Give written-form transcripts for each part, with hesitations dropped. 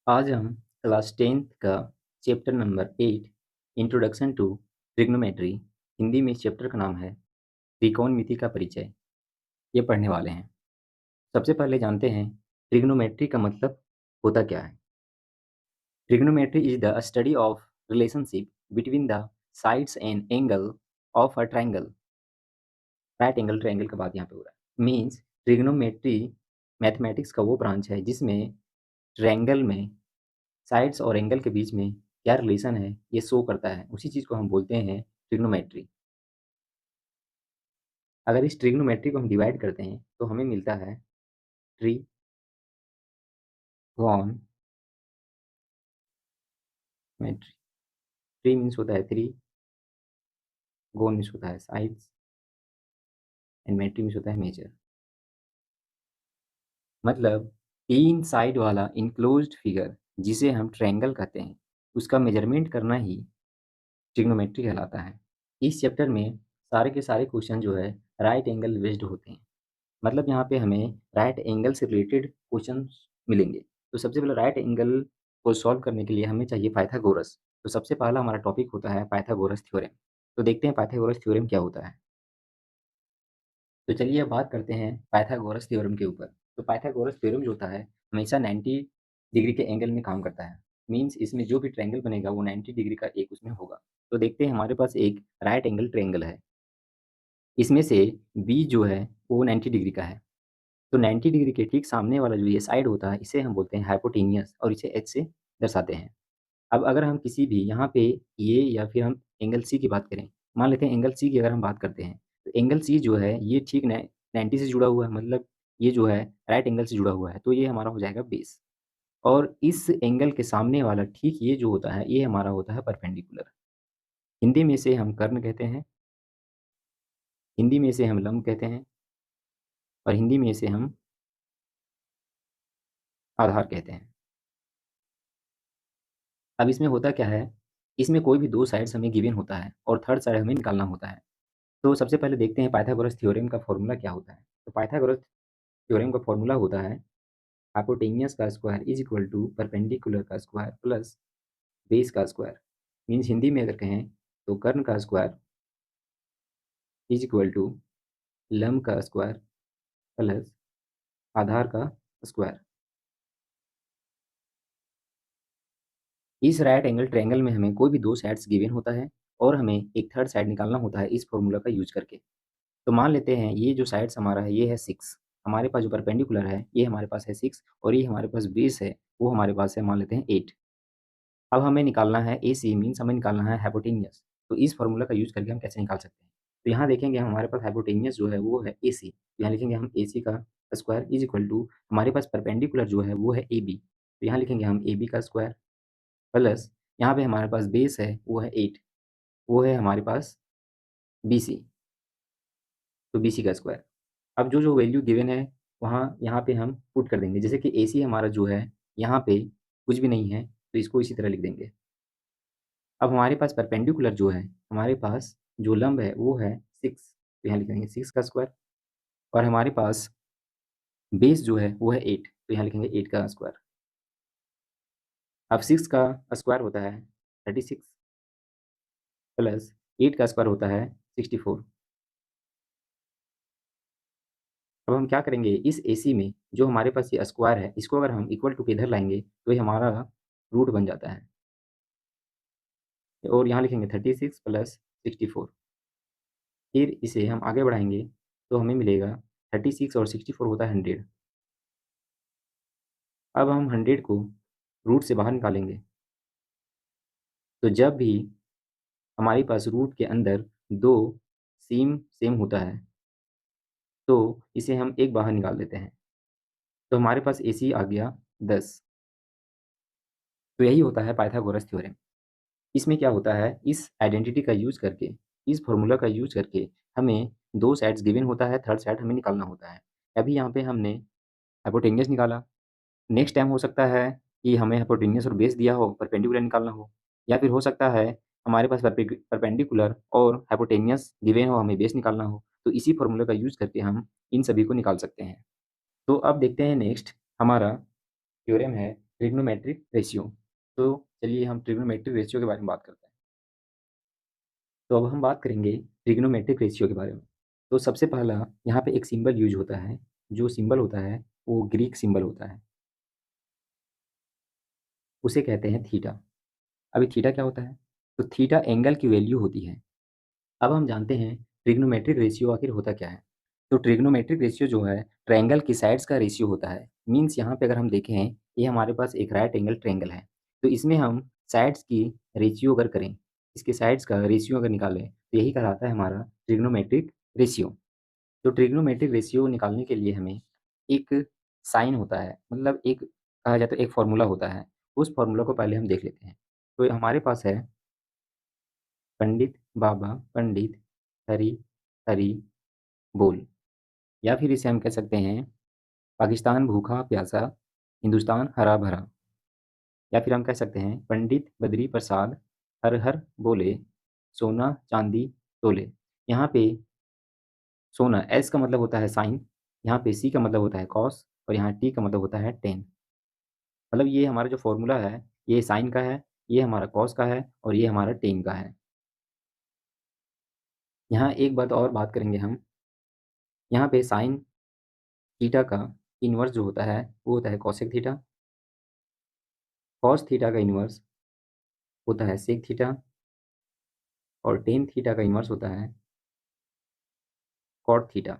आज हम class 10th का chapter number 8 introduction to trigonometry, Hindi में इस चैप्टर का नाम है त्रिकोणमिति का परिचय, ये पढ़ने वाले हैं। सबसे पहले जानते हैं ट्रिग्नोमेट्री का मतलब होता क्या है। Trigonometry is the study of relationship between the sides and angle of a triangle. Right angle triangle का बात यहाँ पे हो रहा है। मीन्स ट्रिग्नोमेट्री मैथमेटिक्स का वो ब्रांच है जिसमें ट्रायंगल में साइड्स और एंगल के बीच में क्या रिलेशन है ये शो करता है, उसी चीज़ को हम बोलते हैं ट्रिग्नोमेट्री। अगर इस ट्रिग्नोमेट्री को हम डिवाइड करते हैं तो हमें मिलता है ट्रिगोनमेट्री। ट्री मीन्स होता है थ्री, गोन मीन्स होता है साइड्स एंड मेट्री मीन्स होता है मेजर। मतलब तीन साइड वाला इनक्लोज्ड फिगर जिसे हम ट्रायंगल कहते हैं, उसका मेजरमेंट करना ही ट्रिग्नोमेट्री कहलाता है। इस चैप्टर में सारे के सारे क्वेश्चन जो है राइट एंगल बेस्ड होते हैं। मतलब यहाँ पे हमें राइट एंगल से रिलेटेड क्वेश्चंस मिलेंगे। तो सबसे पहले राइट एंगल को सॉल्व करने के लिए हमें चाहिए पाइथागोरस। तो सबसे पहला हमारा टॉपिक होता है पाइथागोरस थ्योरम। तो देखते हैं पाइथागोरस थ्योरम क्या होता है। तो चलिए अब बात करते हैं पाइथागोरस थ्योरम के ऊपर। तो पाइथागोरस थ्योरम जो होता है हमेशा 90 डिग्री के एंगल में काम करता है। मीन्स इसमें जो भी ट्रायंगल बनेगा वो 90 डिग्री का एक उसमें होगा। तो देखते हैं हमारे पास एक राइट एंगल ट्रायंगल है, इसमें से बी जो है वो 90 डिग्री का है। तो 90 डिग्री के ठीक सामने वाला जो ये साइड होता है इसे हम बोलते हैं हाइपोटेनियस और इसे एच से दर्शाते हैं। अब अगर हम किसी भी यहाँ पे ये या फिर हम एंगल सी की बात करें, मान लेते हैं एंगल सी की अगर हम बात करते हैं तो एंगल सी जो है ये ठीक 90 से जुड़ा हुआ है, मतलब ये जो है राइट एंगल से जुड़ा हुआ है, तो ये हमारा हो जाएगा बेस। और इस एंगल के सामने वाला ठीक ये जो होता है ये हमारा होता है परपेंडिकुलर। हिंदी में इसे हम कर्ण कहते हैं, हिंदी में इसे हम लंब कहते हैं और हिंदी में इसे हम आधार कहते हैं। अब इसमें होता क्या है, इसमें कोई भी दो साइड्स हमें गिवन होता है और थर्ड साइड हमें निकालना होता है। तो सबसे पहले देखते हैं पाइथागोरस थ्योरम का फॉर्मूला क्या होता है। तो पाइथागोरस थ्योरम का फॉर्मूला होता है हाइपोटेनियस का square is equal to perpendicular का स्क्वायर प्लस बेस का स्क्वायर। मीन्स हिंदी में अगर कहें तो कर्ण का स्क्वायर इज इक्वल टू लंब का स्क्वायर प्लस आधार का स्क्वायर। इस राइट एंगल ट्रायंगल में हमें कोई भी दो साइड्स गिवन होता है और हमें एक थर्ड साइड निकालना होता है इस फॉर्मूला का यूज करके। तो मान लेते हैं ये जो साइड्स हमारा है ये है 6, हमारे पास जो परपेंडिकुलर है ये हमारे पास है 6 और ये हमारे पास बेस है वो हमारे पास है मान लेते हैं 8। अब हमें निकालना है ए सी, मीन्स हमें निकालना है हाइपोटेनियस। तो इस फॉर्मूला का यूज करके हम कैसे निकाल सकते हैं। तो यहाँ देखेंगे हमारे पास हाइपोटेनियस जो है वो है ए सी, तो यहाँ लिखेंगे हम ए सी का स्क्वायर इज इक्वल टू हमारे पास परपेंडिकुलर जो है वो है ए बी, तो यहाँ लिखेंगे हम ए बी का स्क्वायर प्लस यहाँ पे हमारे पास बेस है वो है 8, वो है हमारे पास बी सी, तो बी सी का स्क्वायर। अब जो जो वैल्यू गिवन है वहाँ यहाँ पे हम पुट कर देंगे। जैसे कि ए सी हमारा जो है यहाँ पे कुछ भी नहीं है तो इसको इसी तरह लिख देंगे। अब हमारे पास परपेंडिकुलर जो है हमारे पास जो लंब है वो है 6, तो यहाँ लिख देंगे 6 का स्क्वायर और हमारे पास बेस जो है वो है 8, तो यहाँ लिखेंगे 8 का स्क्वायर। अब 6 का स्क्वायर होता है 36 प्लस 8 का स्क्वायर होता है 64। अब हम क्या करेंगे इस एसी में जो हमारे पास ये स्क्वायर है इसको अगर हम इक्वल टू के इधर लाएंगे तो ये हमारा रूट बन जाता है और यहाँ लिखेंगे 36 प्लस 64। फिर इसे हम आगे बढ़ाएंगे तो हमें मिलेगा 36 और 64 होता है 100। अब हम 100 को रूट से बाहर निकालेंगे तो जब भी हमारे पास रूट के अंदर दो सीम सेम होता है तो इसे हम एक बाहर निकाल देते हैं, तो हमारे पास AC आ गया 10। तो यही होता है पाइथागोरस थ्योरम। इसमें क्या होता है इस आइडेंटिटी का यूज करके, इस फॉर्मूला का यूज करके हमें दो साइड्स गिवन होता है, थर्ड साइड हमें निकालना होता है। अभी यहाँ पे हमने हाइपोटेन्यूस निकाला, नेक्स्ट टाइम हो सकता है कि हमें हाइपोटेन्यूस और बेस दिया हो परपेंडिकुलर निकालना हो, या फिर हो सकता है हमारे पास परपेंडिकुलर और हाइपोटेन्यूस गिवन हो हमें बेस निकालना हो, तो इसी फॉर्मूले का यूज करके हम इन सभी को निकाल सकते हैं। तो अब देखते हैं नेक्स्ट हमारा थ्योरम है ट्रिग्नोमेट्रिक रेशियो। तो चलिए हम ट्रिग्नोमेट्रिक रेशियो के बारे में बात करते हैं। तो अब हम बात करेंगे ट्रिग्नोमेट्रिक रेशियो के बारे में। तो सबसे पहला यहाँ पे एक सिंबल यूज होता है, जो सिंबल होता है वो ग्रीक सिंबल होता है, उसे कहते हैं थीटा। अभी थीटा क्या होता है? तो थीटा एंगल की वैल्यू होती है। अब हम जानते हैं ट्रिग्नोमेट्रिक रेशियो आखिर होता क्या है। तो ट्रिग्नोमेट्रिक रेशियो जो है ट्रायंगल की साइड्स का रेशियो होता है। मीन्स यहाँ पे अगर हम देखें, ये हमारे पास एक राइट एंगल ट्रायंगल है, तो इसमें हम साइड्स की रेशियो अगर करें, इसके साइड्स का रेशियो अगर निकालें, तो यही कहलाता है हमारा ट्रिग्नोमेट्रिक रेशियो। तो ट्रिग्नोमेट्रिक रेशियो निकालने के लिए हमें एक साइन होता है, मतलब एक कहा जाता है एक फॉर्मूला होता है। उस फॉर्मूला को पहले हम देख लेते हैं। तो हमारे पास है पंडित बाबा पंडित हरी हरी बोल, या फिर इसे हम कह सकते हैं पाकिस्तान भूखा प्यासा, हिंदुस्तान हरा भरा, या फिर हम कह सकते हैं पंडित बद्री प्रसाद हर हर बोले, सोना चांदी तोले। यहाँ पे सोना एस का मतलब होता है साइन, यहाँ पे सी का मतलब होता है कॉस, और यहाँ टी का मतलब होता है टेन। मतलब ये हमारा जो फॉर्मूला है ये साइन का है, ये हमारा कॉस का है, और ये हमारा टेन का है। यहाँ एक बात और बात करेंगे हम, यहाँ पे साइन थीटा का इन्वर्स जो होता है वो होता है कॉसेक थीटा, कॉस थीटा का इन्वर्स होता है सेक थीटा, और टेन थीटा का इन्वर्स होता है कॉट थीटा।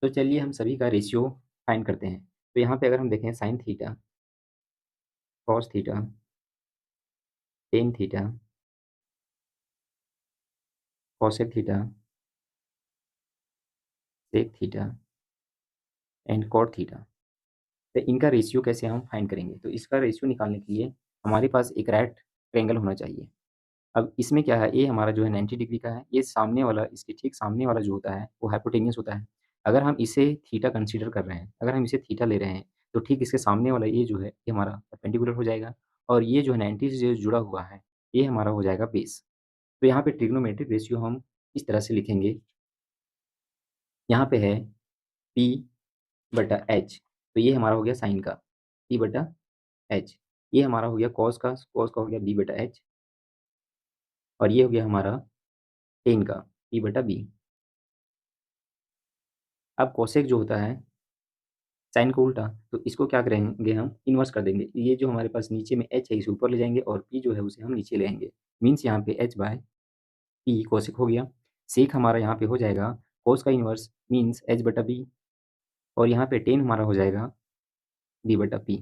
तो चलिए हम सभी का रेशियो फाइंड करते हैं। तो यहाँ पे अगर हम देखें sine theta, cos theta, tan theta, cosec theta, sec theta and cot theta, तो इनका रेशियो कैसे हम फाइंड करेंगे? तो इसका रेशियो निकालने के लिए हमारे पास एक राइट ट्रायंगल होना चाहिए। अब इसमें क्या है, ये हमारा जो है 90 डिग्री का है, ये सामने वाला, इसके ठीक सामने वाला जो होता है वो हाइपोटेन्यूस होता है। अगर हम इसे थीटा कंसीडर कर रहे हैं, अगर हम इसे थीटा ले रहे हैं, तो ठीक इसके सामने वाला ये जो है ये हमारा परपेंडिकुलर हो जाएगा, और ये जो है 90 से जो जुड़ा हुआ है ये हमारा हो जाएगा बेस। तो यहाँ पे ट्रिग्नोमेट्रिक रेशियो हम इस तरह से लिखेंगे, यहाँ पे है पी बटा एच, तो ये हमारा हो गया साइन का पी बटा एच, ये हमारा हो गया कॉस का हो गया बी बटा एच, और ये हो गया हमारा टेन का पी बटा बी। अब कोसेक जो होता है साइन को उल्टा, तो इसको क्या करेंगे हम इन्वर्स कर देंगे। ये जो हमारे पास नीचे में एच है इसे ऊपर ले जाएंगे, और पी जो है उसे हम नीचे ले आएंगे। मीन्स यहाँ पे एच बाय पी कोसेक हो गया। सेक हमारा यहाँ पे हो जाएगा कोस का इन्वर्स मीन्स एच बटा बी, और यहाँ पे टेन हमारा हो जाएगा बी बटा पी।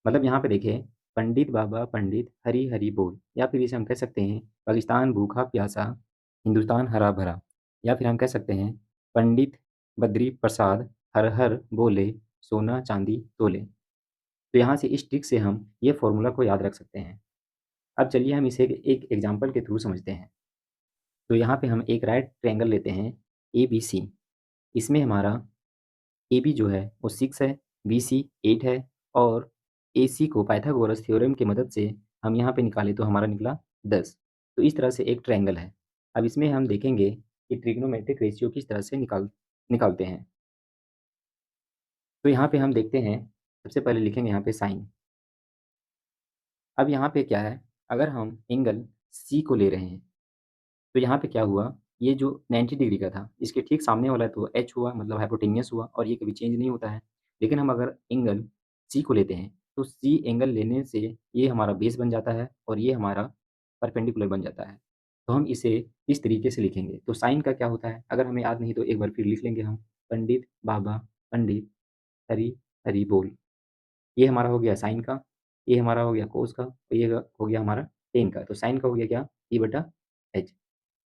मतलब यहाँ पे देखिए पंडित बाबा पंडित हरी हरी बोल, या फिर इसे हम कह सकते हैं पाकिस्तान भूखा प्यासा, हिंदुस्तान हरा भरा, या फिर हम कह सकते हैं पंडित बद्री प्रसाद हर हर बोले, सोना चांदी तोले। तो यहाँ से इस ट्रिक से हम ये फॉर्मूला को याद रख सकते हैं। अब चलिए हम इसे एक एग्जाम्पल के थ्रू समझते हैं। तो यहाँ पे हम एक राइट ट्रायंगल लेते हैं ए बी सी, इसमें हमारा ए बी जो है वो 6 है, बी सी 8 है, और ए सी को पाइथागोरस थ्योरम की मदद से हम यहाँ पे निकालें तो हमारा निकला 10। तो इस तरह से एक ट्रायंगल है। अब इसमें हम देखेंगे कि ट्रिग्नोमेट्रिक रेशियो किस तरह से निकालते हैं। तो यहाँ पे हम देखते हैं, सबसे पहले लिखेंगे यहाँ पे साइन। अब यहाँ पे क्या है, अगर हम एंगल सी को ले रहे हैं, तो यहाँ पे क्या हुआ, ये जो 90 डिग्री का था इसके ठीक सामने वाला तो एच हुआ, मतलब हाइपोटेन्यूस हुआ, और ये कभी चेंज नहीं होता है। लेकिन हम अगर एंगल सी को लेते हैं, तो सी एंगल लेने से ये हमारा बेस बन जाता है, और ये हमारा परपेंडिकुलर बन जाता है। तो हम इसे इस तरीके से लिखेंगे। तो साइन का क्या होता है, अगर हमें याद नहीं तो एक बार फिर लिख लेंगे हम, पंडित बाबा पंडित हरी हरी बोल, ये हमारा हो गया साइन का, ये हमारा हो गया कोस का, और ये हो गया हमारा टेन का। तो साइन का हो गया क्या, ई बटा एच।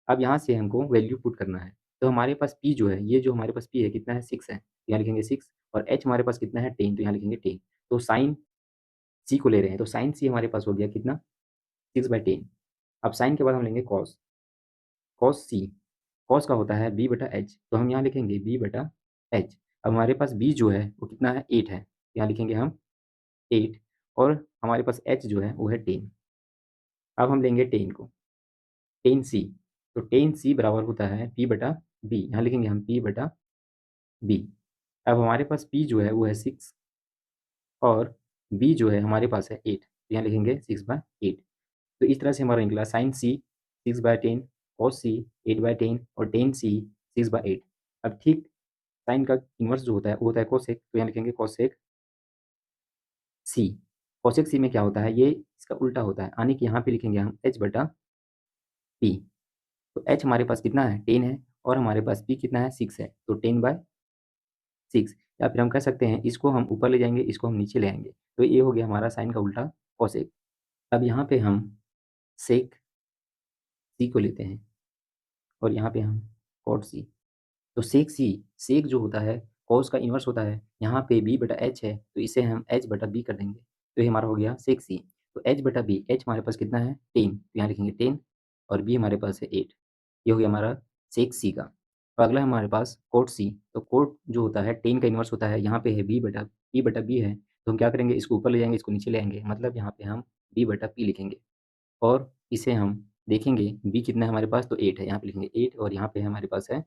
अब यहाँ से हमको वैल्यू पुट करना है। तो हमारे पास पी जो है, ये जो हमारे पास पी है कितना है 6 है, तो यहाँ लिखेंगे 6, और एच हमारे पास कितना है 10, तो यहाँ लिखेंगे 10। तो साइन सी को ले रहे हैं, तो साइन सी हमारे पास हो गया कितना 6/10। अब साइन के बाद हम लेंगे कॉस, कॉस सी, कॉस का होता है बी बटा एच, तो हम यहाँ लिखेंगे बी बटा एच। अब हमारे पास बी जो है वो कितना है 8 है, यहाँ लिखेंगे हम 8, और हमारे पास एच जो है वो है 10। अब हम लेंगे 10 को, 10 सी, तो 10 सी बराबर होता है पी बटा बी, यहाँ लिखेंगे हम पी बटा बी। अब हमारे पास पी जो है वो है 6, और बी जो है हमारे पास है 8, तो यहाँ लिखेंगे 6/8। तो इस तरह से हमारा निकला साइन सी 6/10, कॉस सी 8/10 और टेन सी 6/8। अब ठीक साइन का इन्वर्स जो होता है वो होता है कोसेक, तो यहाँ लिखेंगे कोसेक सी। कोसेक सी में क्या होता है, ये इसका उल्टा होता है, यानी कि यहाँ पे लिखेंगे हम h/p। तो h हमारे पास कितना है 10 है और हमारे पास p कितना है 6 है, तो 10/6। या फिर हम कह सकते हैं इसको हम ऊपर ले जाएंगे, इसको हम नीचे ले आएंगे, तो ये हो गया हमारा साइन का उल्टा कोसेक। अब यहाँ पे हम सेक सी को लेते हैं और यहाँ पे हम कॉट सी। तो सेक सी, सेक जो होता है कॉस का इन्वर्स होता है, यहाँ पे b/h है तो इसे हम h/b कर देंगे, तो ये हमारा हो गया सेक सी। तो h/b, h हमारे पास कितना है 10, तो यहाँ लिखेंगे 10 और b हमारे पास है 8। ये हो गया हमारा सेक सी का। और अगला हमारे पास कोट सी। तो कोट जो होता है 10 का इन्वर्स होता है, यहाँ पे है b/b है, तो हम क्या करेंगे इसको ऊपर ले जाएंगे, इसको नीचे ले आएंगे, मतलब यहाँ पे हम b/p लिखेंगे और इसे हम देखेंगे b कितना है हमारे पास, तो 8 है, यहाँ पे लिखेंगे 8 और यहाँ पे हमारे पास है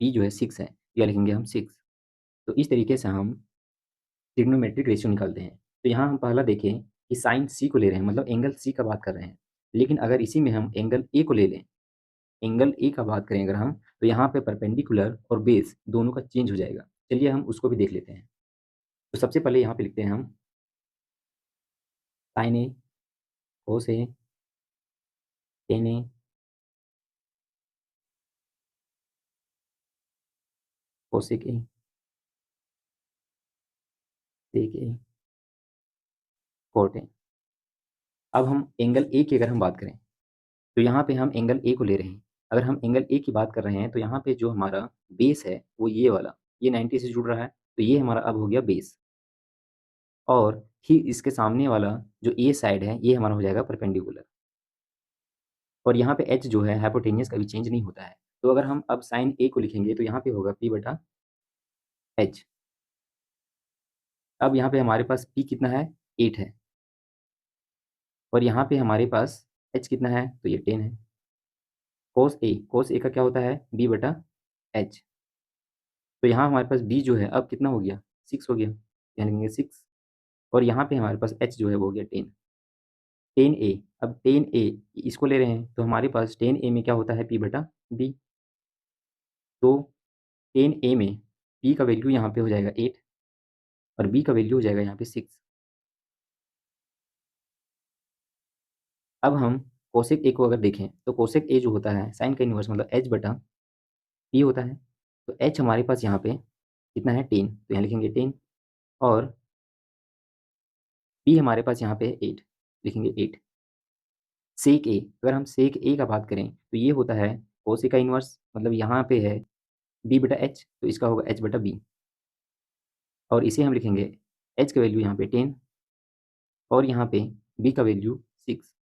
p जो है 6 है, या लिखेंगे हम 6। तो इस तरीके से हम ट्रिग्नोमेट्रिक रेशियो निकालते हैं। तो यहाँ हम पहला देखें कि साइन सी को ले रहे हैं, मतलब एंगल सी का बात कर रहे हैं, लेकिन अगर इसी में हम एंगल ए को ले लें, एंगल ए का बात करें अगर हम, तो यहाँ पे परपेंडिकुलर और बेस दोनों का चेंज हो जाएगा। चलिए हम उसको भी देख लेते हैं। तो सबसे पहले यहाँ पे लिखते हैं हम sine A, cos A, tan A, cosec A, sec A, cot A. अब हम एंगल ए की अगर हम बात करें, तो यहाँ पे हम एंगल ए को ले रहे हैं। अगर हम एंगल ए की बात कर रहे हैं, तो यहाँ पे जो हमारा बेस है वो ये वाला, ये 90 से जुड़ रहा है, तो ये हमारा अब हो गया बेस। और ही इसके सामने वाला जो ए साइड है ये हमारा हो जाएगा परपेंडिकुलर। और यहाँ पे एच जो है हाइपोटेनियस कभी चेंज नहीं होता है। तो अगर हम अब साइन ए को लिखेंगे तो यहाँ पे होगा p/h। अब यहाँ पे हमारे पास p कितना है 8 है और यहाँ पे हमारे पास h कितना है, तो ये 10 है। कोस ए का क्या होता है b/h। तो यहाँ हमारे पास b जो है अब कितना हो गया 6 हो गया, यहाँ लिखेंगे 6। और यहाँ पे हमारे पास h जो है वो हो गया 10। 10a, अब 10a इसको ले रहे हैं, तो हमारे पास 10a में क्या होता है p/b। तो 10a में p का वैल्यू यहाँ पे हो जाएगा 8 और b का वैल्यू हो जाएगा यहाँ पे 6। अब हम कोसेक ए को अगर देखें, तो कोसेक ए जो होता है साइन का इन्वर्स मतलब h/p होता है। तो h हमारे पास यहाँ पे कितना है 10, तो यहाँ लिखेंगे 10 और p हमारे पास यहाँ पे 8, लिखेंगे 8। सेक ए, अगर हम सेक ए का बात करें तो ये होता है कोसेक का इन्वर्स, मतलब यहाँ पे है b/h, तो इसका होगा h/b और इसे हम लिखेंगे h का वैल्यू यहाँ पे 10 और यहाँ पे b का वैल्यू 6।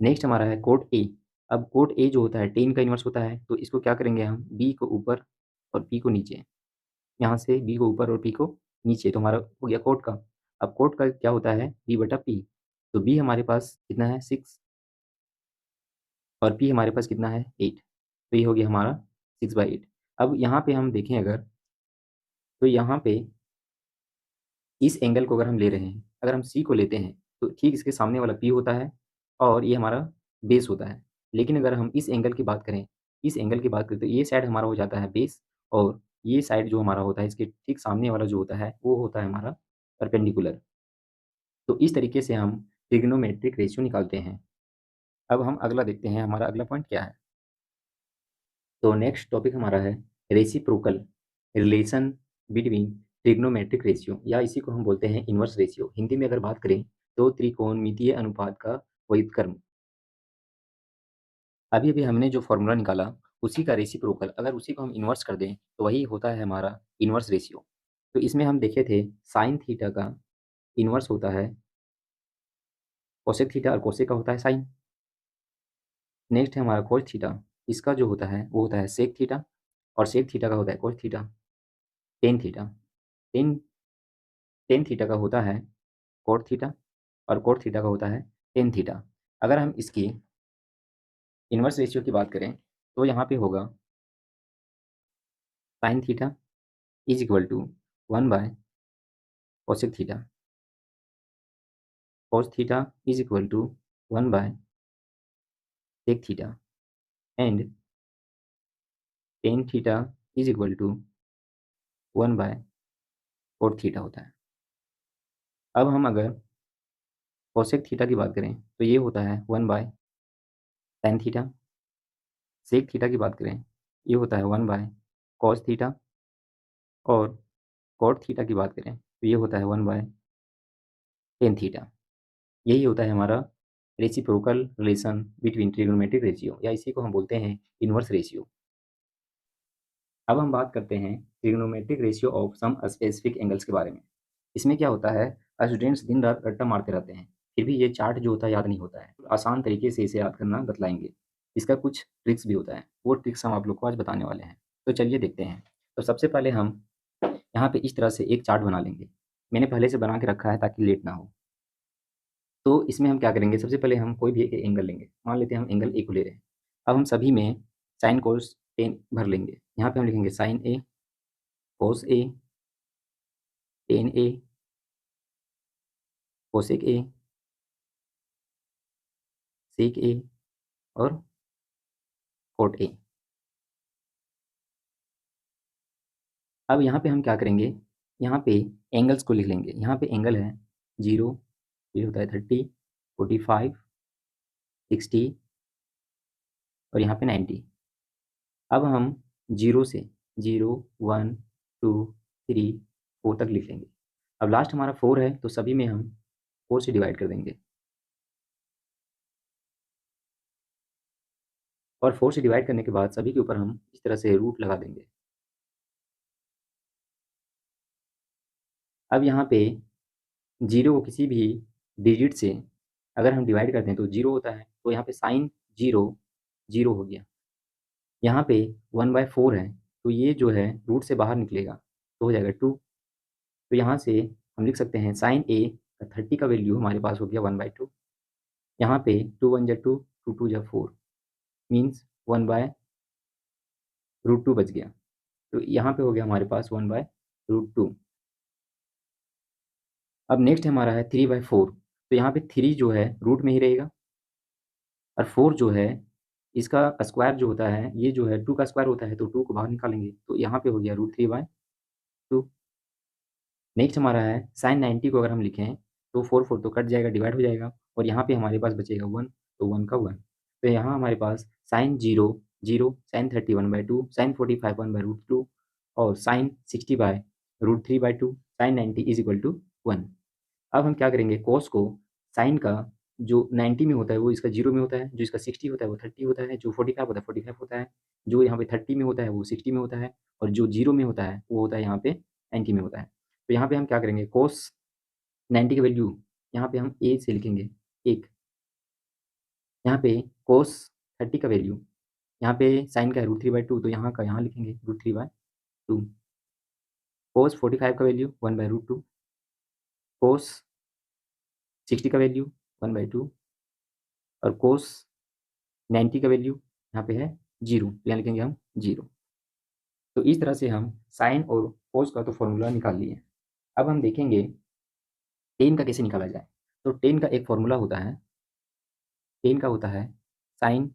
नेक्स्ट हमारा है कोट ए। अब कोट ए जो होता है 10 का इन्वर्स होता है, तो इसको क्या करेंगे हम b को ऊपर और p को नीचे, यहाँ से b को ऊपर और p को नीचे, तो हमारा हो गया कोट का। अब कोट का क्या होता है b/p, तो b हमारे पास कितना है 6 और p हमारे पास कितना है 8, तो ये हो गया हमारा 6/8। अब यहाँ पे हम देखें अगर, तो यहाँ पे इस एंगल को अगर हम ले रहे हैं, अगर हम सी को लेते हैं, तो ठीक इसके सामने वाला पी होता है और ये हमारा बेस होता है। लेकिन अगर हम इस एंगल की बात करें, इस एंगल की बात करें, तो ये साइड हमारा हो जाता है बेस और ये साइड जो हमारा होता है इसके ठीक सामने वाला जो होता है वो होता है हमारा परपेंडिकुलर। तो इस तरीके से हम ट्रिग्नोमेट्रिक रेशियो निकालते हैं। अब हम अगला देखते हैं, हमारा अगला पॉइंट क्या है। तो नेक्स्ट टॉपिक हमारा है reciprocal relation between trigonometric ratio, या इसी को हम बोलते हैं इन्वर्स रेशियो। हिंदी में अगर बात करें तो त्रिकोणमितीय अनुपात का व्युत्क्रम। अभी अभी हमने जो फॉर्मूला निकाला उसी का रेसिप्रोकल, अगर उसी को हम इन्वर्स कर दें तो वही होता है हमारा इन्वर्स रेशियो। तो इसमें हम देखे थे साइन थीटा का इन्वर्स होता है कोसेक थीटा और कोसेक का होता है साइन। नेक्स्ट है हमारा कोस थीटा, इसका जो होता है वो होता है सेक थीटा और सेक थीटा का होता है cos theta. Tan theta, ten tan theta का होता है कोट थीटा और कोट थीटा का होता है टेन थीटा। अगर हम इसकी इन्वर्स रेशियो की बात करें तो यहाँ पे होगा sine theta is equal to 1/, cosec theta, cos theta is equal to 1 by sec theta and tan theta is equal to 1 by cot theta होता है। अब हम अगर cosec थीटा की बात करें तो ये होता है 1 by tan theta, sec theta की बात करें ये होता है 1 बाय cos थीटा और cot थीटा की बात करें तो ये होता है 1 बाय tan थीटा। यही होता है हमारा reciprocal relation between trigonometric ratio या इसी को हम बोलते हैं इन्वर्स रेशियो। अब हम बात करते हैं trigonometric ratio of some specific angles के बारे में। इसमें क्या होता है, स्टूडेंट्स दिन रात रट्टा मारते रहते हैं, फिर भी ये चार्ट जो होता है याद नहीं होता है। आसान तरीके से इसे याद करना बतलाएंगे। इसका कुछ ट्रिक्स भी होता है, वो ट्रिक्स हम आप लोग को आज बताने वाले हैं। तो चलिए देखते हैं। तो सबसे पहले हम यहाँ पे इस तरह से एक चार्ट बना लेंगे। मैंने पहले से बना के रखा है ताकि लेट ना हो। तो इसमें हम क्या करेंगे, सबसे पहले हम कोई भी एक एंगल लेंगे। मान लेते हैं हम एंगल ए को ले रहे हैं। अब हम सभी में साइन कोस टेन भर लेंगे। यहाँ पे हम लिखेंगे sine A, cos A, tan A, cosec A, sec A और कोट ए। अब यहाँ पे हम क्या करेंगे, यहाँ पे एंगल्स को लिख लेंगे। यहाँ पे एंगल है 0, ये होता है 30, 45, 60 और यहाँ पे 90। अब हम 0 से 0, 1, 2, 3, 4 तक लिख लेंगे। अब लास्ट हमारा 4 है तो सभी में हम 4 से डिवाइड कर देंगे और 4 से डिवाइड करने के बाद सभी के ऊपर हम इस तरह से रूट लगा देंगे। अब यहाँ पे 0 को किसी भी डिजिट से अगर हम डिवाइड करते हैं तो 0 होता है, तो यहाँ पे साइन 0 0 हो गया। यहाँ पे 1/4 है तो ये जो है रूट से बाहर निकलेगा तो हो जाएगा 2। तो यहाँ से हम लिख सकते हैं साइन ए का 30 का वैल्यू हमारे पास हो गया 1/2। यहाँ पे 2 1 जा 2, 2 2 जा 4 मीन्स 1/√2 बच गया। तो यहाँ पे हो गया हमारे पास 1/√2। अब नेक्स्ट हमारा है 3/4। तो यहाँ पे 3 जो है रूट में ही रहेगा और 4 जो है इसका स्क्वायर जो होता है, ये जो है 2 का स्क्वायर होता है तो 2 को बाहर निकालेंगे तो यहाँ पे हो गया √3/2। नेक्स्ट हमारा है साइन 90 को अगर हम लिखें तो 4 4 तो कट जाएगा, डिवाइड हो जाएगा और यहाँ पे हमारे पास बचेगा 1, तो 1 का 1। तो यहाँ हमारे पास साइन 0 0, साइन 30 1/2, साइन 45 1/√2 और sine 60/√3/2, sine 90 is equal to 1। अब हम क्या करेंगे, कोस को साइन का जो 90 में होता है वो इसका 0 में होता है, जो इसका 60 होता है वो 30 होता है, जो 45 होता है 45 होता है, जो यहाँ पे 30 में होता है वो 60 में होता है और जो 0 में होता है वो होता है यहाँ पे 90 में होता है। तो यहाँ पे हम क्या करेंगे, कोस 90 की वैल्यू यहाँ पे हम ए से लिखेंगे 1। यहाँ पे कोस 30 का वैल्यू यहाँ पे साइन का है √3/2 तो यहाँ का यहाँ लिखेंगे √3/2। कोस 45 का वैल्यू 1/√2, कोस 60 का वैल्यू 1/2 और कोस 90 का वैल्यू यहाँ पे है 0, यहाँ लिखेंगे हम 0। तो इस तरह से हम साइन और कोस का तो फॉर्मूला निकाल लिए। अब हम देखेंगे टेन का कैसे निकाला जाए। तो टेन का एक फॉर्मूला होता है, टेन का होता है साइन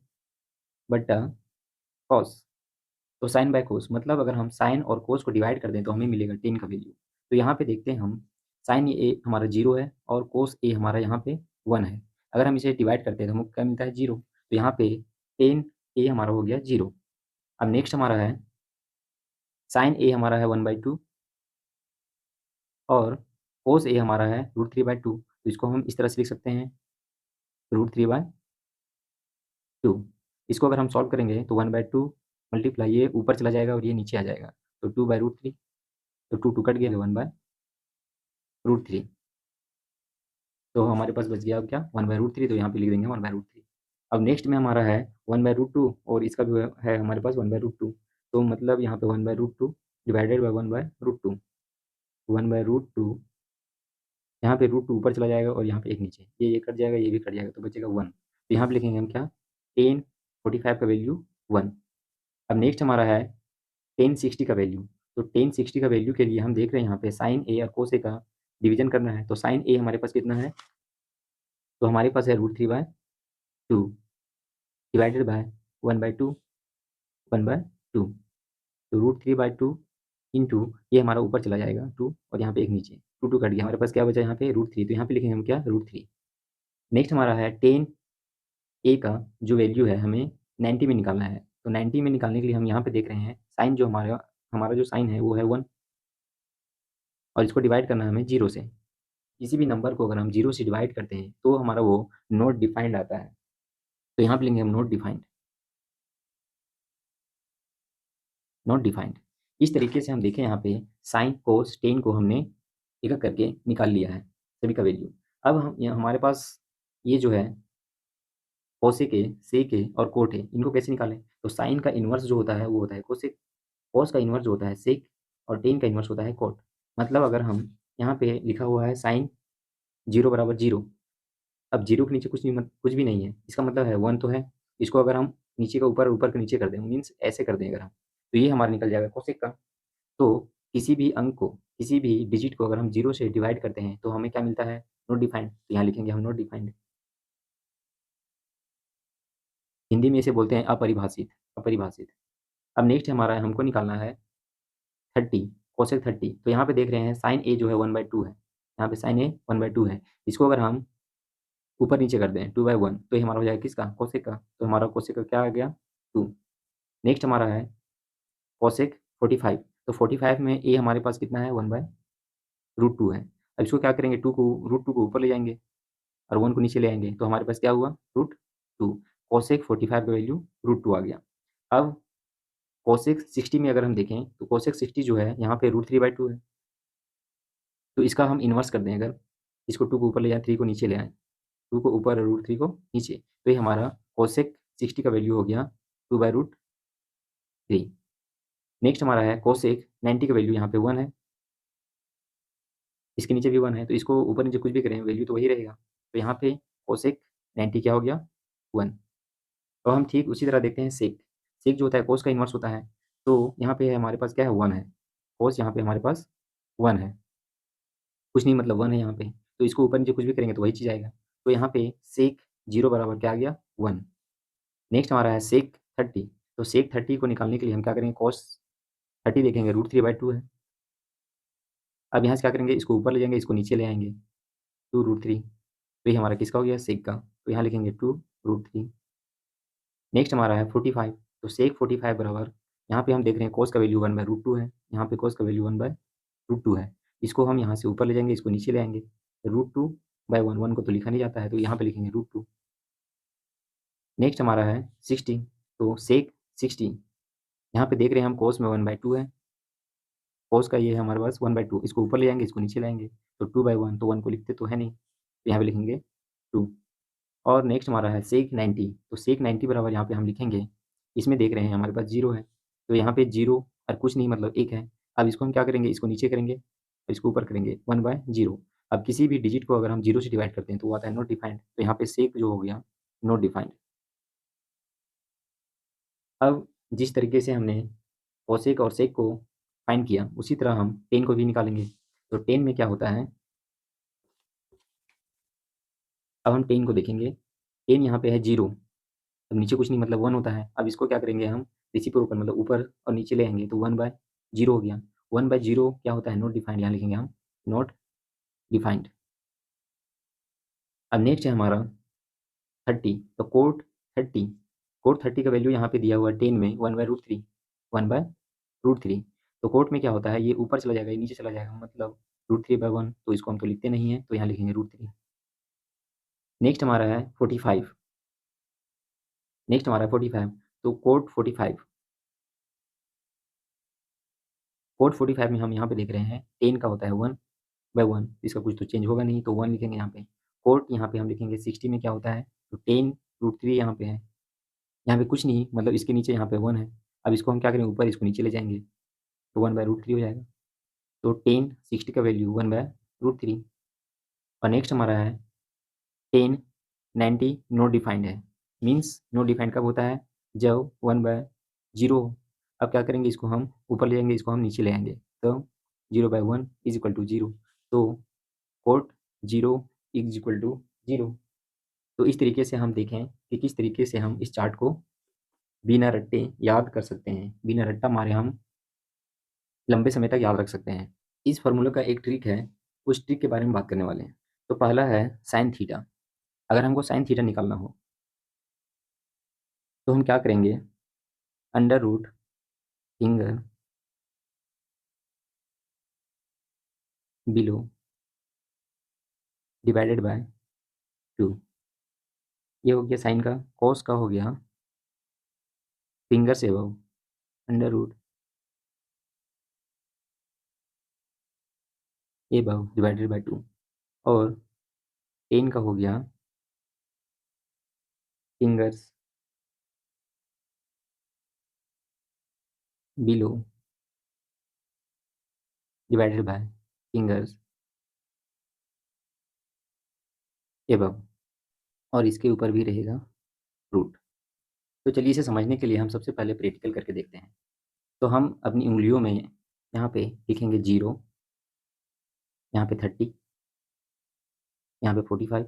बटा कॉस। तो साइन बाय कोस मतलब अगर हम साइन और कोस को डिवाइड कर दें तो हमें मिलेगा टेन का वैल्यू। तो यहाँ पे देखते हैं हम साइन ए हमारा 0 है और कोस ए हमारा यहाँ पे 1 है। अगर हम इसे डिवाइड करते हैं तो हमें क्या मिलता है 0। तो यहाँ पे टेन ए हमारा हो गया 0। अब नेक्स्ट हमारा है साइन ए हमारा है 1/2 और कोस ए हमारा है √3/2। तो इसको हम इस तरह से लिख सकते हैं √3/2। इसको अगर हम सॉल्व करेंगे तो 1/2 मल्टीप्लाई ये ऊपर चला जाएगा और ये नीचे आ जाएगा तो 2/√3। तो 2 2 कट गया 1/√3। तो हमारे पास बच गया अब क्या 1/√3। तो यहाँ पे लिख देंगे 1/√3। अब नेक्स्ट में हमारा है 1/√2 और इसका भी है हमारे पास 1/√2। तो मतलब यहाँ पे 1/√2 डिवाइडेड बाय 1/√2। 1/√2 यहाँ पे √2 ऊपर चला जाएगा और यहाँ पे एक नीचे, ये कट जाएगा, ये भी कट जाएगा तो बचेगा 1। तो यहाँ पे लिखेंगे हम क्या, टेन 45 का वैल्यू 1। अब नेक्स्ट हमारा है टेन 60 का वैल्यू। तो टेन 60 का वैल्यू के लिए हम देख रहे हैं यहाँ पे साइन ए और कोस ए का डिवीजन करना है तो साइन ए हमारे पास कितना है, तो हमारे पास है √3/2 डिवाइडेड बाय 1/2 1/2, तो √3/2 इंटू ये हमारा ऊपर चला जाएगा 2 और यहाँ पे एक नीचे 2 कट गया, हमारे पास क्या बचा यहाँ पे √3, तो यहाँ पे लिखेंगे हम क्या √3। नेक्स्ट हमारा है टेन ए का जो वैल्यू है हमें 90 में निकालना है, तो 90 में निकालने के लिए हम यहाँ पे देख रहे हैं साइन जो हमारा हमारा जो साइन है वो है 1 और इसको डिवाइड करना है हमें 0 से। किसी भी नंबर को अगर हम 0 से डिवाइड करते हैं तो हमारा वो नॉट डिफाइंड आता है, तो यहाँ पे लेंगे हम नॉट डिफाइंड, नॉट डिफाइंड। इस तरीके से हम देखें यहाँ पे साइन कोस टेन को हमने एक एक करके निकाल लिया है सभी का वैल्यू। अब हम हमारे पास ये जो है कोसेक है, सेक है और कोट है, इनको कैसे निकालें, तो साइन का इन्वर्स जो होता है वो होता है कोसेक, कॉस का इन्वर्स जो होता है सेक और टेन का इन्वर्स होता है कोट। मतलब अगर हम यहाँ पे लिखा हुआ है साइन 0 = 0, अब 0 के नीचे कुछ भी नहीं है, इसका मतलब है 1 तो है, इसको अगर हम नीचे का ऊपर, ऊपर का नीचे कर दें, मीन्स ऐसे कर दें अगर हम, तो ये हमारा निकल जाएगा कोसेक का। तो किसी भी अंक को, किसी भी डिजिट को अगर हम 0 से डिवाइड करते हैं तो हमें क्या मिलता है, नॉट डिफाइंड, तो यहाँ लिखेंगे हम नॉट डिफाइंड। हिंदी में इसे बोलते हैं अपरिभाषित, अपरिभाषित। अब नेक्स्ट हमारा है, हमको निकालना है 30 कोसेक 30, तो यहाँ पे देख रहे हैं साइन ए जो है 1/2 है, यहाँ पे साइन ए 1/2 है, इसको अगर हम ऊपर नीचे कर दें 2/1 तो ये हमारा हो जाएगा किसका, कोसेक का, तो हमारा कोसेक का क्या आ गया 2। नेक्स्ट हमारा है कोसेक 45, तो 45 में ए हमारे पास कितना है 1/√2 है। अब इसको क्या करेंगे, √2 को ऊपर ले जाएंगे और 1 को नीचे ले आएंगे, तो हमारे पास क्या हुआ √2, कोसेक 45 का वैल्यू √2 आ गया। अब कोसेक 60 में अगर हम देखें तो कोसेक 60 जो है यहाँ पे √3/2 है, तो इसका हम इन्वर्स कर दें, अगर इसको 2 को ऊपर ले जाएँ, 3 को नीचे ले आएँ, 2 को ऊपर और √3 को नीचे, तो ये हमारा कोसेक 60 का वैल्यू हो गया 2/√3। नेक्स्ट हमारा है कोसेक 90 का वैल्यू यहाँ पे 1 है, इसके नीचे भी 1 है, तो इसको ऊपर नीचे कुछ भी करें वैल्यू तो वही रहेगा, तो यहाँ पे कोसेक 90 क्या हो गया 1। तो हम ठीक उसी तरह देखते हैं सेक, सेक जो होता है कोस का इन्वर्स होता है, तो यहाँ पे हमारे पास क्या है 1 है, कोस यहाँ पे हमारे पास 1 है, कुछ नहीं मतलब 1 है यहाँ पे, तो इसको ऊपर नीचे कुछ भी करेंगे तो वही चीज़ आएगा, तो यहाँ पे सेक 0 बराबर क्या आ गया 1। नेक्स्ट हमारा है सेक 30, तो सेक 30 को निकालने के लिए हम क्या करेंगे, कोस 30 देखेंगे √3/2 है, अब यहाँ से क्या करेंगे, इसको ऊपर ले जाएंगे, इसको नीचे ले आएंगे 2√3, तो ये हमारा किसका हो गया सेक का, तो यहाँ लिखेंगे 2√3। नेक्स्ट हमारा है 45, तो सेक 45 बराबर, यहाँ पे हम देख रहे हैं कोस का वैल्यू 1/√2 है, यहाँ पे कोस का वैल्यू 1/√2 है, इसको हम यहाँ से ऊपर ले जाएंगे, इसको नीचे ले आएंगे, √2/1, 1 को तो लिखा नहीं जाता है, तो यहाँ पे लिखेंगे √2। नेक्स्ट हमारा है 60, तो सेक 60, यहाँ पे देख रहे हैं हम कोस में 1/2 है, कोस का ये है हमारे पास 1/2, इसको ऊपर ले जाएंगे, इसको नीचे लाएंगे, तो 2/1, तो 1 को लिखते तो है नहीं, तो यहाँ पे लिखेंगे 2। और नेक्स्ट हमारा है सेक 90, तो सेक 90 बराबर यहाँ पे हम लिखेंगे, इसमें देख रहे हैं हमारे पास 0 है, तो यहाँ पे 0 और कुछ नहीं मतलब 1 है, अब इसको हम क्या करेंगे, इसको नीचे करेंगे, इसको ऊपर करेंगे 1/0। अब किसी भी डिजिट को अगर हम 0 से डिवाइड करते हैं तो वो आता है नॉट डिफाइंड, तो यहाँ पे सेक जो हो गया नॉट डिफाइंड। अब जिस तरीके से हमने कोसेक और सेक को फाइंड किया उसी तरह हम टेन को भी निकालेंगे, तो टेन में क्या होता है, अब हम टेन को देखेंगे, टेन यहाँ पे है 0, अब नीचे कुछ नहीं मतलब 1 होता है, अब इसको क्या करेंगे हम रेसिप्रोकल मतलब ऊपर और नीचे ले आएंगे, तो 1/0 हो गया, 1/0 क्या होता है नॉट डिफाइंड, यहाँ लिखेंगे हम नॉट डिफाइंड। अब नेक्स्ट है हमारा 30, तो कोट 30 का वैल्यू यहाँ पे दिया हुआ है 10 में 1/√3, 1/√3, तो कोट में क्या होता है, ये ऊपर चला जाएगा, ये नीचे चला जाएगा, मतलब √3/1, तो इसको हम तो लिखते नहीं है, तो यहाँ लिखेंगे √3। नेक्स्ट हमारा है 45, नेक्स्ट हमारा 45, तो कोट 45 में हम यहाँ पे देख रहे हैं 10 का होता है 1/1, इसका कुछ तो चेंज होगा नहीं, तो 1 लिखेंगे यहाँ पे। कोट यहाँ पे हम लिखेंगे 60 में क्या होता है, तो 10√3 यहाँ पे है, यहाँ पे कुछ नहीं मतलब इसके नीचे यहाँ पे 1 है, अब इसको हम क्या करेंगे ऊपर, इसको नीचे ले जाएंगे, तो 1/√3 हो जाएगा, तो 10 60 का वैल्यू 1/√3। और नेक्स्ट हमारा है 10 90 नॉट डिफाइंड है, मीन्स नॉट डिफाइंड कब होता है, जब 1/0 हो। अब क्या करेंगे, इसको हम ऊपर ले जाएंगे, इसको हम नीचे ले आएंगे, तो 0/1 = 0, तो कोट 0 इज इक्वल टू 0। तो इस तरीके से हम देखें कि किस तरीके से हम इस चार्ट को बिना रट्टे याद कर सकते हैं, बिना रट्टा मारे हम लंबे समय तक याद रख सकते हैं। इस फार्मूले का एक ट्रिक है, उस ट्रिक के बारे में बात करने वाले हैं। तो पहला है साइन थीटा। अगर हमको साइन थीटा निकालना हो तो हम क्या करेंगे, under root finger below divided by 2। ये हो गया साइन का। कॉस का हो गया फिंगर से above under root A above divided by 2। और टेन का हो गया fingers below divided by fingers above, और इसके ऊपर भी रहेगा रूट। तो चलिए इसे समझने के लिए हम सबसे पहले प्रैक्टिकल करके देखते हैं। तो हम अपनी उंगलियों में यहाँ पे लिखेंगे 0, यहाँ पे 30, यहाँ पे 45,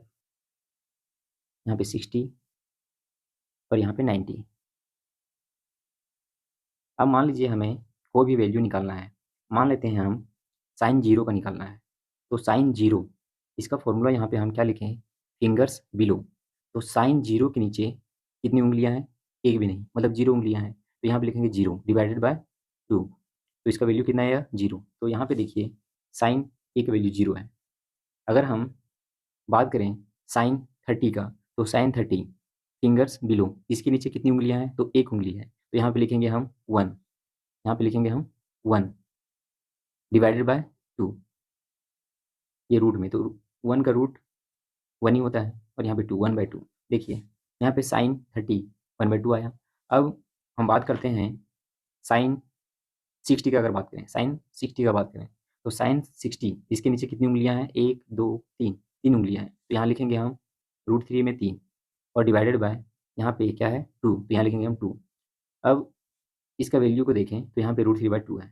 यहाँ पे 60 और यहाँ पे 90। अब मान लीजिए हमें कोई भी वैल्यू निकालना है। मान लेते हैं हम साइन 0 का निकालना है। तो साइन 0, इसका फॉर्मूला यहाँ पे हम क्या लिखें, फिंगर्स बिलो। तो साइन 0 के नीचे कितनी उंगलियाँ हैं, एक भी नहीं, मतलब 0 उंगलियाँ हैं। तो यहाँ पे लिखेंगे 0 डिवाइडेड बाय 2। तो इसका वैल्यू कितना है, 0। तो यहाँ पे देखिए साइन ए का वैल्यू 0 है। अगर हम बात करें साइन 30 का, तो साइन 30 फिंगर्स बिलो, इसके नीचे कितनी उंगलियाँ हैं, तो एक उंगली है। तो यहाँ पे लिखेंगे हम 1, यहाँ पे लिखेंगे हम 1 डिवाइडेड बाय 2। ये रूट में, तो 1 का रूट 1 ही होता है, और यहाँ पे 2 1/2। देखिए यहाँ पे साइन 30 1/2 आया। अब हम बात करते हैं साइन 60 का। अगर बात करें साइन 60 का बात करें, तो साइन 60 इसके नीचे कितनी उंगलियाँ हैं, 1 2 3, 3 उंगलियाँ हैं। तो यहाँ लिखेंगे हम √3 में 3, और डिवाइडेड बाय यहाँ पे क्या है 2, तो यहाँ लिखेंगे हम 2। अब इसका वैल्यू को देखें तो यहाँ पे √3/2 है।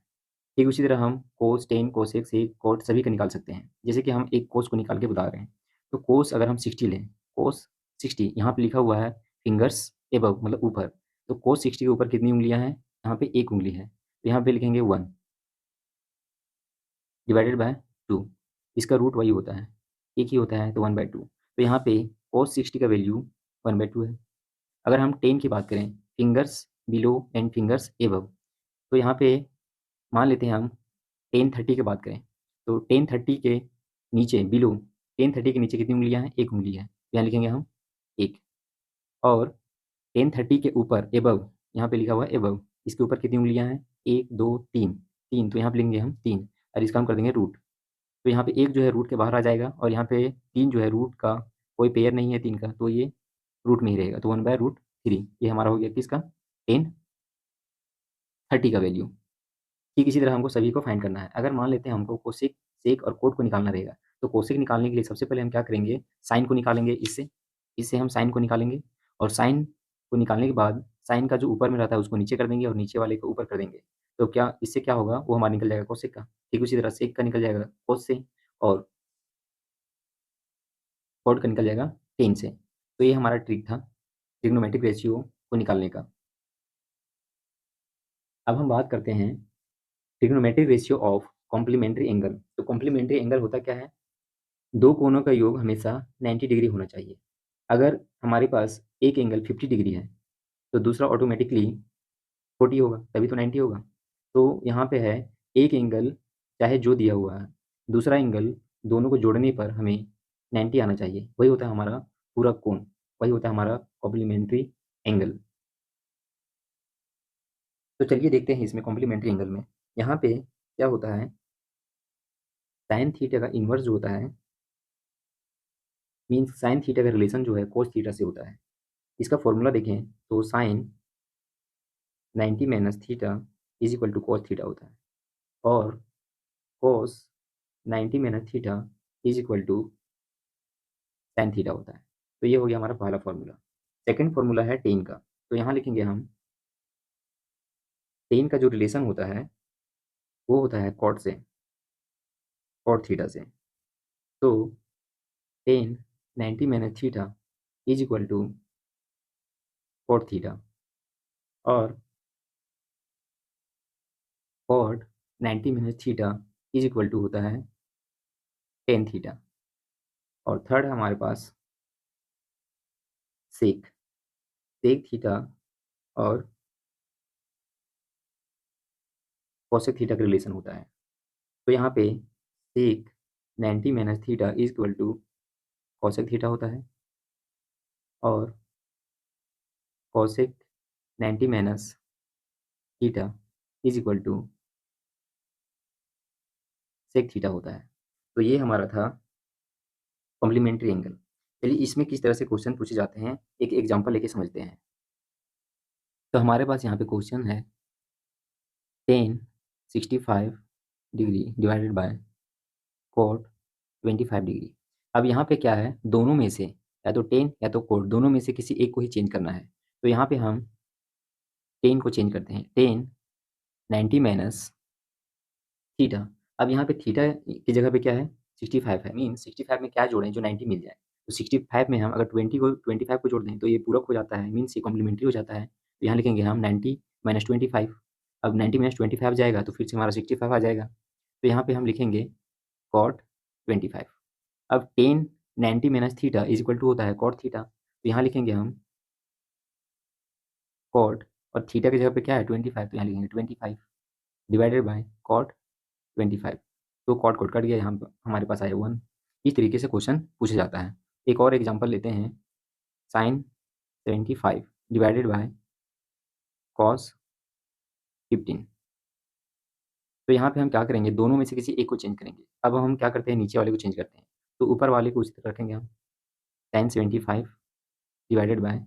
ठीक उसी तरह हम कोस 10 कोसेक सेक कॉट सभी का निकाल सकते हैं। जैसे कि हम एक कोस को निकाल के बता रहे हैं, तो कोस अगर हम 60 लें, कोस 60 यहाँ पे लिखा हुआ है फिंगर्स एबव, मतलब ऊपर। तो कोस 60 के ऊपर कितनी उंगलियाँ हैं, यहाँ पे एक उंगली है। तो यहाँ पे लिखेंगे 1 डिवाइडेड बाय 2। इसका रूट वही होता है, एक ही होता है, तो 1/2। तो यहाँ पे कोस 60 का वैल्यू 1/2 है। अगर हम 10 की बात करें, fingers below and fingers above, तो यहाँ पे मान लेते हैं हम 1030 की बात करें, तो 1030 के नीचे बिलो 1030 के नीचे कितनी उंगलियाँ हैं, एक उंगली है। यहाँ लिखेंगे हम 1। और 1030 के ऊपर एबव, यहाँ पे लिखा हुआ है एबव, इसके ऊपर कितनी उंगलियाँ हैं, 1 2 3, 3, तो यहाँ पे लिखेंगे हम 3, और इसका हम कर देंगे रूट। तो यहाँ पे 1 जो है रूट के बाहर आ जाएगा, और यहाँ पे 3 जो है रूट का कोई पेयर नहीं है 3 का, तो ये रूट में ही रहेगा। तो 1/√3 ये हमारा हो गया किसका, 1030 का वैल्यू। ठीक इसी तरह हमको सभी को फाइंड करना है। अगर मान लेते हैं हमको कोसेक सेक और कोट को निकालना रहेगा, तो कोसेक निकालने के लिए सबसे पहले हम क्या करेंगे, साइन को निकालेंगे। इससे हम साइन को निकालेंगे, और साइन को निकालने के बाद साइन का जो ऊपर में रहता है उसको नीचे कर देंगे, और नीचे वाले को ऊपर कर देंगे। तो क्या इससे क्या होगा, वो हमारा निकल जाएगा कोसेक का। ठीक उसी तरह सेक का निकल जाएगा कोस से, और कोट का निकल जाएगा टेन से। तो ये हमारा ट्रिक था ट्रिग्नोमेट्रिक रेशियो को निकालने का। अब हम बात करते हैं trigonometric ratio of complementary angle. तो कॉम्प्लीमेंट्री एंगल होता क्या है, दो कोनों का योग हमेशा 90 डिग्री होना चाहिए। अगर हमारे पास एक एंगल 50 डिग्री है, तो दूसरा ऑटोमेटिकली 40 होगा, तभी तो 90 होगा। तो यहाँ पे है एक एंगल चाहे जो दिया हुआ है, दूसरा एंगल, दोनों को जोड़ने पर हमें 90 आना चाहिए। वही होता है हमारा पूरा कोण, वही होता है हमारा कॉम्प्लीमेंट्री एंगल। तो चलिए देखते हैं इसमें कॉम्प्लीमेंट्री एंगल में यहाँ पे क्या होता है, साइन थीटा का इन्वर्स जो होता है, मीन्स साइन थीटा का रिलेशन जो है कोस थीटा से होता है। इसका फॉर्मूला देखें तो sine 90 minus theta is equal to cos theta होता है, और cos 90 minus theta is equal to sine theta होता है। तो ये हो गया हमारा पहला फॉर्मूला। सेकंड फॉर्मूला है टेन का। तो यहाँ लिखेंगे हम टेन का जो रिलेशन होता है वो होता है कॉट से, कॉट थीटा से। तो tan 90 minus theta is equal to cot theta, और cot 90 minus theta is equal to होता है टेन थीटा। और थर्ड हमारे पास सेक सेक थीटा और कोसेक थीटा का रिलेशन होता है। तो यहाँ पे sec 90 minus theta is equal to cosec theta होता है, और cosec 90 minus theta is equal to sec theta होता है। तो ये हमारा था कॉम्प्लीमेंट्री एंगल। चलिए इसमें किस तरह से क्वेश्चन पूछे जाते हैं, एक एग्जांपल लेके समझते हैं। तो हमारे पास यहाँ पे क्वेश्चन है tan 65 degree divided by cot 25 degree. अब यहाँ पे क्या है, दोनों में से या तो टेन या तो कोट, दोनों में से किसी एक को ही चेंज करना है। तो यहाँ पे हम टेन को चेंज करते हैं, टेन 90 माइनस थीटा। अब यहाँ पे थीटा की जगह पे क्या है, 65 है, मीन 65 में क्या जोड़ें जो 90 मिल जाए। तो 65 में हम अगर 25 को जोड़ दें तो ये पूरक हो जाता है, मीन्स ये कॉम्प्लीमेंट्री हो जाता है। तो यहाँ लिखेंगे हम 90 माइनस 25। अब 90 माइनस 25 जाएगा तो फिर से हमारा 65 आ जाएगा। तो यहाँ पे हम लिखेंगे कॉट 25। अब tan 90 minus theta is equal to होता है कॉट थीटा। तो यहाँ लिखेंगे हम कॉट, और थीटा की जगह पे क्या है 25, तो यहाँ लिखेंगे 25 डिवाइडेड बाय कॉट 25। तो कॉट कॉट कट गया, यहाँ पर हमारे पास आया 1। इस तरीके से क्वेश्चन पूछा जाता है। एक और एग्जांपल लेते हैं, साइन 75 डिवाइडेड बाय कॉस 15। तो यहाँ पे हम क्या करेंगे, दोनों में से किसी एक को चेंज करेंगे। अब हम क्या करते हैं, नीचे वाले को चेंज करते हैं। तो ऊपर वाले को उसी तरह रखेंगे हम, साइन 75 डिवाइडेड बाय,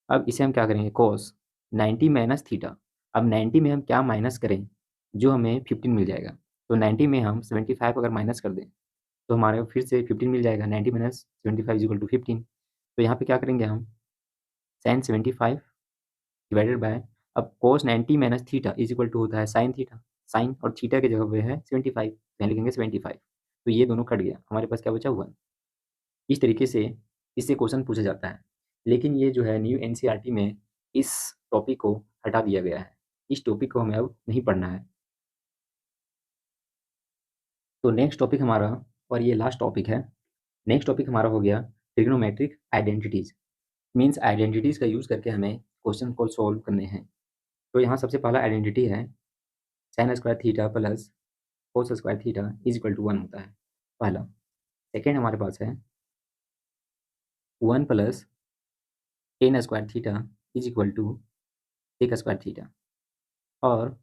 अब इसे हम क्या करेंगे, कॉस 90 माइनस थीटा। अब 90 में हम क्या माइनस करें जो हमें 15 मिल जाएगा। तो 90 में हम 75 अगर माइनस कर दें तो हमारे फिर से 15 मिल जाएगा। 90 माइनस 75 इज इक्वल टू 15। तो यहाँ पे क्या करेंगे हम, साइन 75 डिवाइडेड बाय, अब cos 90 minus theta is equal to होता है साइन थीटा। साइन और थीटा की जगह पे है 75, यहाँ लिखेंगे 75। तो ये दोनों कट गया, हमारे पास क्या बचा, 1। इस तरीके से इससे क्वेश्चन पूछा जाता है। लेकिन ये जो है न्यू एनसीईआरटी में इस टॉपिक को हटा दिया गया है, इस टॉपिक को हमें अब नहीं पढ़ना है। तो नेक्स्ट टॉपिक हमारा, और ये लास्ट टॉपिक है, नेक्स्ट टॉपिक हमारा हो गया ट्रिग्नोमेट्रिक आइडेंटिटीज। मीन्स आइडेंटिटीज का यूज़ करके हमें क्वेश्चन को सॉल्व करने हैं। तो यहाँ सबसे पहला आइडेंटिटी है sine square theta plus cos square theta is equal to 1 होता है, पहला। सेकेंड हमारे पास है 1 plus tan square theta is equal to sec square theta. और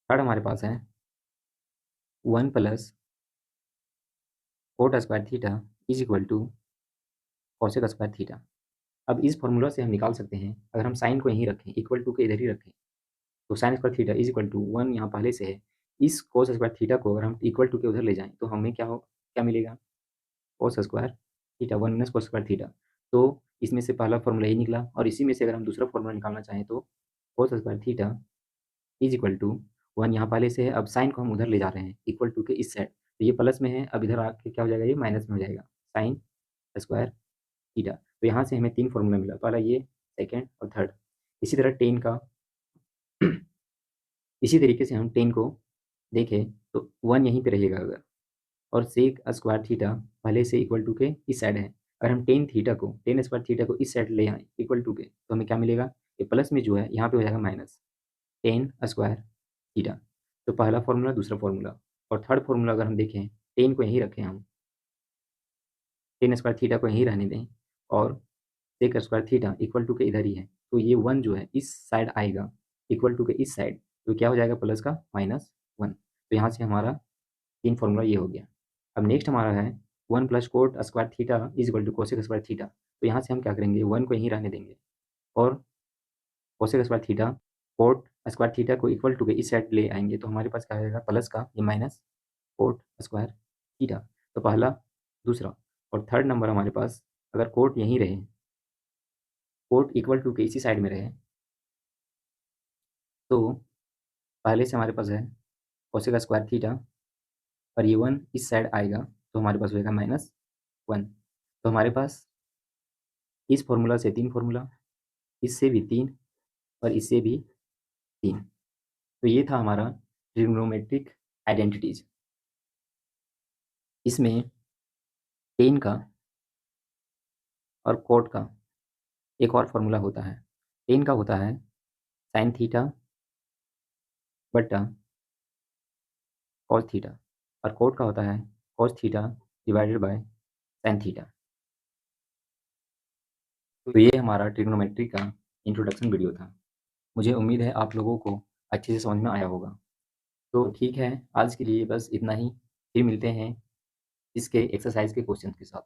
थर्ड हमारे पास है 1 plus cot square theta is equal to cosec square theta. अब इस फॉर्मूला से हम निकाल सकते हैं, अगर हम साइन को यहीं रखें, इक्वल टू के इधर ही रखें, तो sine square theta is equal to 1 यहाँ पहले से है। इस कोस स्क्वायर थीटा को अगर हम इक्वल टू के उधर ले जाएं तो हमें क्या मिलेगा, कोस square theta 1 minus cos square theta. तो इसमें से पहला फॉर्मूला ही निकला, और इसी में से अगर हम दूसरा फॉर्मूला निकालना चाहें तो cos square theta is equal to 1 यहाँ पहले से है, अब साइन को हम उधर ले जा रहे हैं इक्वल टू के इस साइड, तो ये प्लस में है, अब इधर आके क्या हो जाएगा, ये माइनस में हो जाएगा, साइन स्क्वायर थीटा। तो यहाँ से हमें 3 फॉर्मूला मिला, पहला ये, सेकेंड और थर्ड। इसी तरह टेन का इसी तरीके से हम टेन को देखें तो 1 यहीं पे रहेगा अगर, और सेक स्क्वायर थीटा पहले से इक्वल टू के इस साइड है। अगर हम टेन स्क्वायर थीटा को इस साइड ले आए इक्वल टू के, तो हमें क्या मिलेगा, ये प्लस में जो है यहाँ पे हो जाएगा माइनस टेन स्क्वायर थीटा। तो पहला फॉर्मूला, दूसरा फॉर्मूला, और थर्ड फॉर्मूला अगर हम देखें, टेन को यहीं रखें हम, टेन स्क्वायर थीटा को यहीं रहने दें, और sec square theta equal to के इधर ही है, तो ये 1 जो है इस साइड आएगा इक्वल टू के इस साइड, तो क्या हो जाएगा, प्लस का माइनस 1। तो यहाँ से हमारा 3 फॉर्मूला ये हो गया। अब नेक्स्ट हमारा है 1 plus cot square theta is equal to cosec square theta. तो यहाँ से हम क्या करेंगे, 1 को यहीं रहने देंगे, और cosec square theta, coat square theta को इक्वल टू के इस साइड ले आएंगे, तो हमारे पास क्या आएगा, प्लस का ये माइनस कोट स्क्वायर थीटा। तो पहला, दूसरा और थर्ड नंबर हमारे पास, अगर कोट यहीं रहे, कोट इक्वल टू के इसी साइड में रहे, तो पहले से हमारे पास है कोसेक स्क्वायर थीटा और ये 1 इस साइड आएगा तो हमारे पास होएगा -1। तो हमारे पास इस फ़ॉर्मूला से 3 फ़ॉर्मूला, इससे भी 3 और इससे भी 3। तो ये था हमारा ट्रिग्नोमेट्रिक आइडेंटिटीज़। इसमें टेन का और कोट का एक और फ़ॉर्मूला होता है। टेन का होता है sin थीटा बटा cos थीटा और कोट का होता है cos theta divided by sin theta. तो ये हमारा ट्रिग्नोमेट्री का इंट्रोडक्शन वीडियो था। मुझे उम्मीद है आप लोगों को अच्छे से समझ में आया होगा। तो ठीक है, आज के लिए बस इतना ही। फिर मिलते हैं इसके एक्सरसाइज़ के क्वेश्चन के साथ।